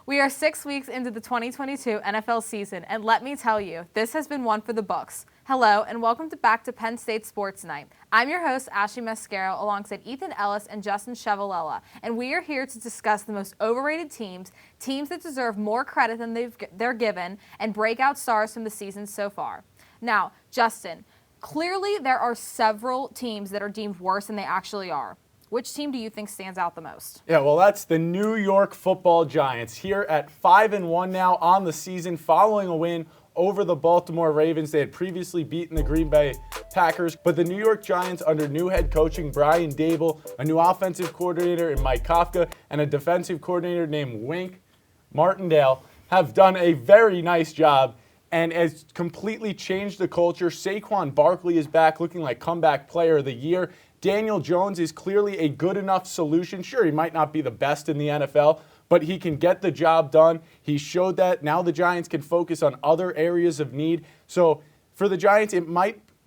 We are 6 weeks into the 2022 NFL season, and let me tell you, this has been one for the books. Hello, and welcome back to Penn State Sports Night. I'm your host, Ashley Mascaro, alongside Ethan Ellis and Justin Ciavolella, and we are here to discuss the most overrated teams that deserve more credit than they're given, and breakout stars from the season so far. Now, Justin, clearly there are several teams that are deemed worse than they actually are. Which team do you think stands out the most? Yeah, well, that's the New York Football Giants, here at 5-1 now on the season, following a win over the Baltimore Ravens. They had previously beaten the Green Bay Packers, but the New York Giants, under new head coaching Brian Daboll, a new offensive coordinator in Mike Kafka, and a defensive coordinator named Wink Martindale, have done a very nice job and has completely changed the culture. Saquon Barkley is back, looking like comeback player of the year. Daniel Jones is clearly a good enough solution. Sure, he might not be the best in the NFL, but he can get the job done. He showed that. Now the Giants can focus on other areas of need. So for the Giants,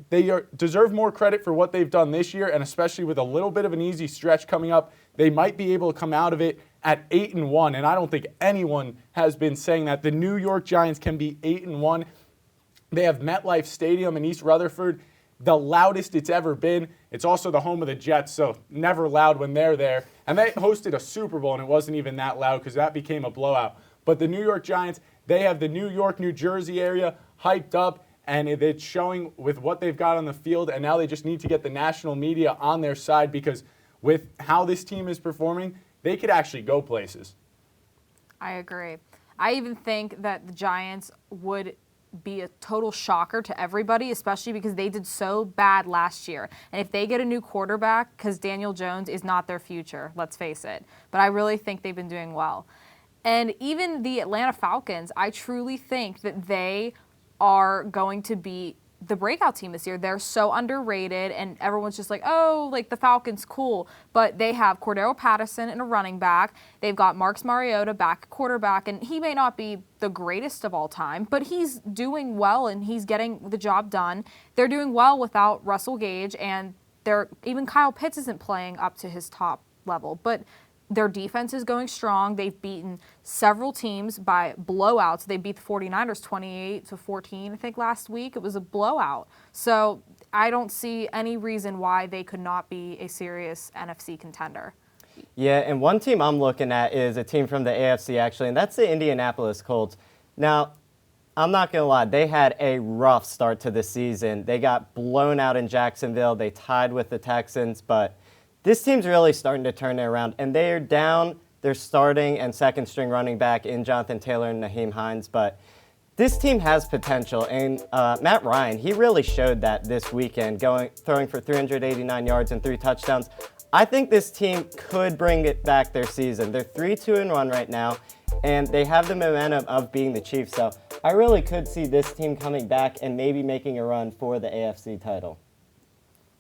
they deserve more credit for what they've done this year, and especially with a little bit of an easy stretch coming up, they might be able to come out of it at 8-1. And I don't think anyone has been saying that. The New York Giants can be 8-1. They have MetLife Stadium in East Rutherford, the loudest it's ever been. It's also the home of the Jets, so never loud when they're there. And they hosted a Super Bowl, and it wasn't even that loud because that became a blowout. But the New York Giants, they have the New York, New Jersey area hyped up, and it's showing with what they've got on the field. And now they just need to get the national media on their side, because with how this team is performing, they could actually go places. I agree. I even think that the Giants would be a total shocker to everybody, especially because they did so bad last year. And if they get a new quarterback, because Daniel Jones is not their future, let's face it. But I really think they've been doing well. And even the Atlanta Falcons, I truly think that they are going to be the breakout team this year. They're so underrated, and everyone's just like, oh, like the Falcons, cool. But they have Cordero Patterson in a running back. They've got Marcus Mariota back at quarterback, and he may not be the greatest of all time, but he's doing well, and he's getting the job done. They're doing well without Russell Gage, and even Kyle Pitts isn't playing up to his top level. But their defense is going strong. They've beaten several teams by blowouts. They beat the 49ers 28-14, I think, last week. It was a blowout. So I don't see any reason why they could not be a serious NFC contender. Yeah, and one team I'm looking at is a team from the AFC, actually, and that's the Indianapolis Colts. Now, I'm not going to lie, they had a rough start to the season. They got blown out in Jacksonville. They tied with the Texans, but this team's really starting to turn it around, and they are down their starting and second-string running back in Jonathan Taylor and Nyheim Hines, but this team has potential, and Matt Ryan, he really showed that this weekend, throwing for 389 yards and 3 touchdowns. I think this team could bring it back their season. They're 3-2-1 right now, and they have the momentum of being the Chiefs, so I really could see this team coming back and maybe making a run for the AFC title.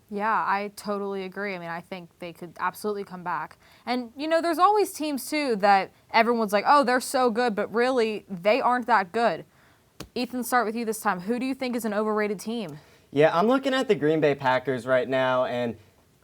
Yeah, I totally agree. I mean, I think they could absolutely come back. And, there's always teams, too, that everyone's like, oh, they're so good, but really, they aren't that good. Ethan, start with you this time. Who do you think is an overrated team? Yeah, I'm looking at the Green Bay Packers right now, and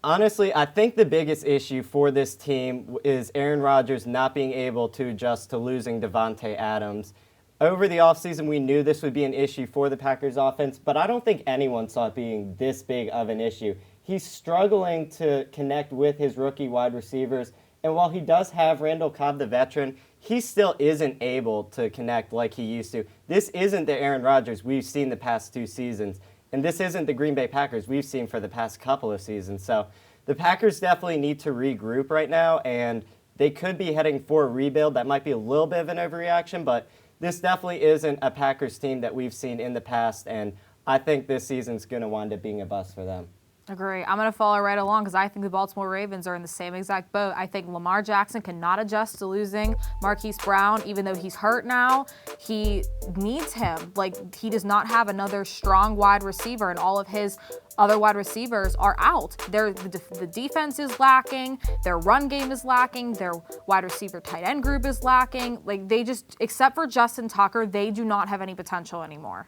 honestly, I think the biggest issue for this team is Aaron Rodgers not being able to adjust to losing Davante Adams. Over the offseason, we knew this would be an issue for the Packers offense, but I don't think anyone saw it being this big of an issue. He's struggling to connect with his rookie wide receivers, and while he does have Randall Cobb, the veteran, he still isn't able to connect like he used to. This isn't the Aaron Rodgers we've seen the past 2 seasons, and this isn't the Green Bay Packers we've seen for the past couple of seasons. So the Packers definitely need to regroup right now, and they could be heading for a rebuild. That might be a little bit of an overreaction, but this definitely isn't a Packers team that we've seen in the past, and I think this season's going to wind up being a bust for them. Agree. I'm going to follow right along because I think the Baltimore Ravens are in the same exact boat. I think Lamar Jackson cannot adjust to losing Marquise Brown, even though he's hurt now. He needs him. He does not have another strong wide receiver, and all of his other wide receivers are out. The defense is lacking. Their run game is lacking. Their wide receiver tight end group is lacking. They just, except for Justin Tucker, they do not have any potential anymore.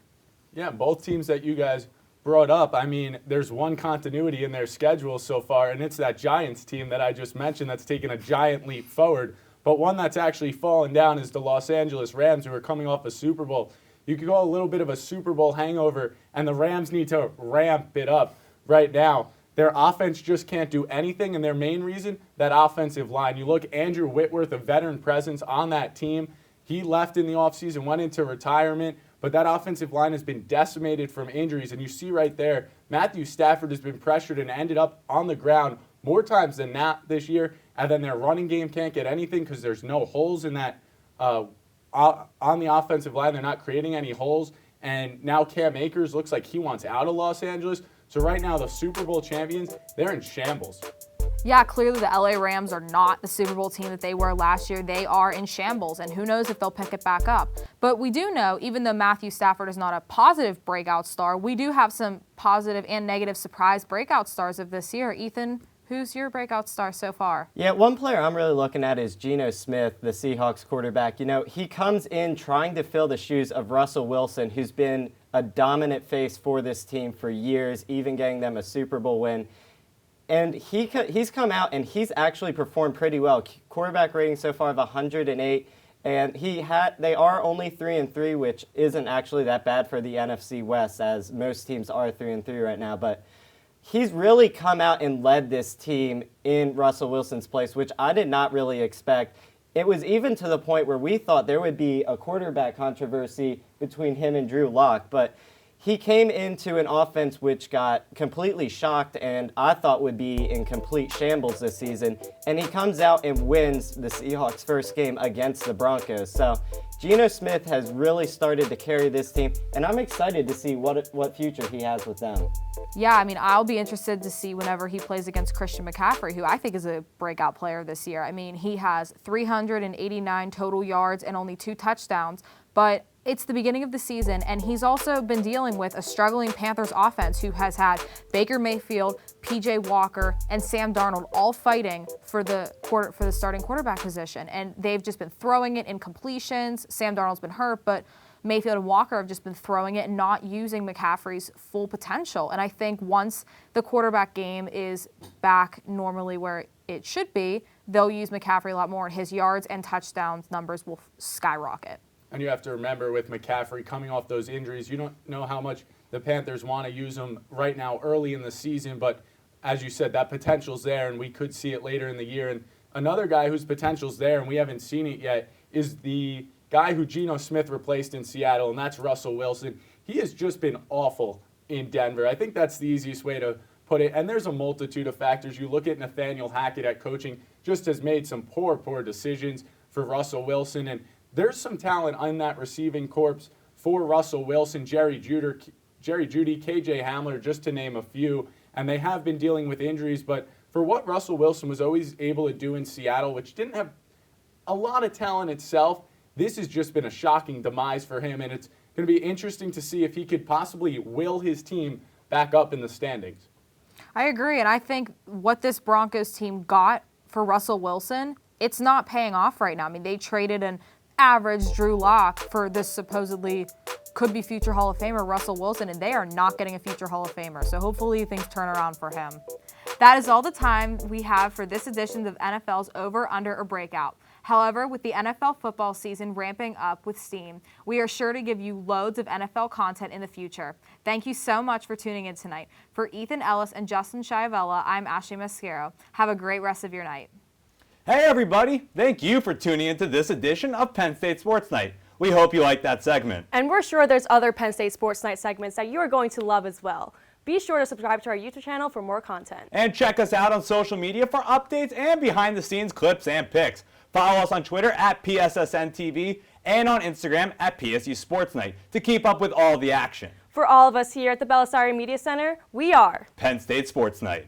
Yeah, both teams that you guys brought up, I mean, there's one continuity in their schedule so far, and it's that Giants team that I just mentioned that's taken a giant leap forward. But one that's actually fallen down is the Los Angeles Rams, who are coming off a Super Bowl. You could call it a little bit of a Super Bowl hangover, and the Rams need to ramp it up right now. Their offense just can't do anything, and their main reason, that offensive line. You look, Andrew Whitworth, a veteran presence on that team, he left in the offseason, went into retirement, but that offensive line has been decimated from injuries, and you see right there, Matthew Stafford has been pressured and ended up on the ground more times than not this year, and then their running game can't get anything because there's no holes in that on the offensive line. They're not creating any holes, and now Cam Akers looks like he wants out of Los Angeles. So right now, the Super Bowl champions, they're in shambles. Yeah, clearly the LA Rams are not the Super Bowl team that they were last year. They are in shambles, and who knows if they'll pick it back up. But we do know, even though Matthew Stafford is not a positive breakout star, we do have some positive and negative surprise breakout stars of this year. Ethan, who's your breakout star so far? Yeah, one player I'm really looking at is Geno Smith, the Seahawks quarterback. You know, he comes in trying to fill the shoes of Russell Wilson, who's been a dominant face for this team for years, even getting them a Super Bowl win. And he's come out and he's actually performed pretty well. Quarterback rating so far of 108, and they are only 3-3, which isn't actually that bad for the NFC West, as most teams are 3-3 right now. But he's really come out and led this team in Russell Wilson's place, which I did not really expect. It was even to the point where we thought there would be a quarterback controversy between him and Drew Lock, but he came into an offense which got completely shocked and I thought would be in complete shambles this season, and he comes out and wins the Seahawks' first game against the Broncos. So Geno Smith has really started to carry this team, and I'm excited to see what future he has with them. Yeah, I mean, I'll be interested to see whenever he plays against Christian McCaffrey, who I think is a breakout player this year. I mean, he has 389 total yards and only 2 touchdowns, but it's the beginning of the season, and he's also been dealing with a struggling Panthers offense who has had Baker Mayfield, P.J. Walker, and Sam Darnold all fighting for the starting quarterback position, and they've just been throwing it in completions. Sam Darnold's been hurt, but Mayfield and Walker have just been throwing it and not using McCaffrey's full potential. And I think once the quarterback game is back normally where it should be, they'll use McCaffrey a lot more, and his yards and touchdowns numbers will skyrocket. And you have to remember, with McCaffrey coming off those injuries, you don't know how much the Panthers want to use him right now early in the season. But as you said, that potential's there, and we could see it later in the year. And another guy whose potential's there, and we haven't seen it yet, is the guy who Geno Smith replaced in Seattle, and that's Russell Wilson. He has just been awful in Denver. I think that's the easiest way to put it. And there's a multitude of factors. You look at Nathaniel Hackett at coaching, just has made some poor decisions for Russell Wilson. And there's some talent on that receiving corps for Russell Wilson, Jerry Jeudy, KJ Hamler, just to name a few. And they have been dealing with injuries. But for what Russell Wilson was always able to do in Seattle, which didn't have a lot of talent itself, this has just been a shocking demise for him. And it's going to be interesting to see if he could possibly will his team back up in the standings. I agree. And I think what this Broncos team got for Russell Wilson, it's not paying off right now. I mean, they traded an average Drew Lock for this supposedly could be future Hall of Famer Russell Wilson, and they are not getting a future Hall of Famer. So hopefully things turn around for him. That is all the time we have for this edition of NFL's Over, Under, or Breakout. However, with the NFL football season ramping up with steam, we are sure to give you loads of NFL content in the future. Thank you so much for tuning in tonight. For Ethan Ellis and Justin Ciavolella, I'm Ashley Mascaro. Have a great rest of your night. Hey everybody, thank you for tuning into this edition of Penn State Sports Night. We hope you liked that segment. And we're sure there's other Penn State Sports Night segments that you are going to love as well. Be sure to subscribe to our YouTube channel for more content. And check us out on social media for updates and behind the scenes clips and pics. Follow us on Twitter at PSSN TV and on Instagram at PSU Sports Night to keep up with all the action. For all of us here at the Belisari Media Center, we are Penn State Sports Night.